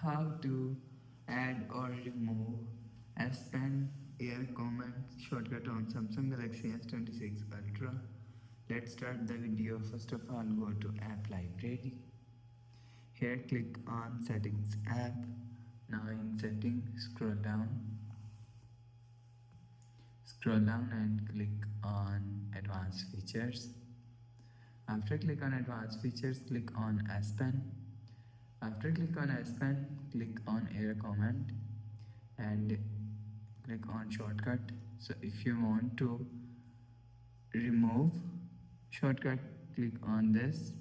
How to add or remove S Pen Air Command shortcut on Samsung Galaxy S26 Ultra. Let's start the video. First of all, go to App Library. Here click on Settings app. Now in Settings, scroll down and click on Advanced Features. After click on Advanced Features, click on S Pen. After click on S Pen, click on Air Command and click on Shortcut. So if you want to remove shortcut, click on this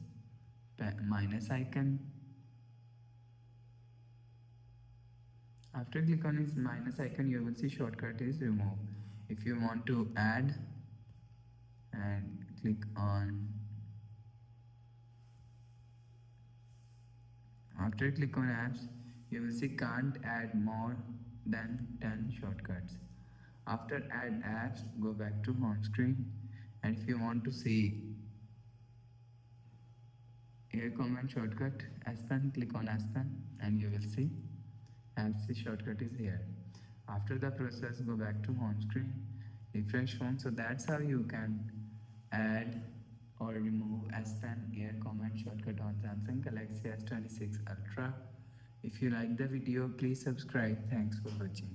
minus icon. After click on this minus icon, you will see shortcut is removed. If you want to add, and click on. After click on apps, you will see can't add more than 10 shortcuts. After add apps, go back to home screen, and if you want to see Air Command shortcut S Pen, click on S Pen and you will see apps shortcut is here. After the process, go back to home screen, refresh phone. So that's how you can add or remove S Pen Air Command shortcut on Samsung Galaxy S26 Ultra. If you like the video, please subscribe. Thanks for watching.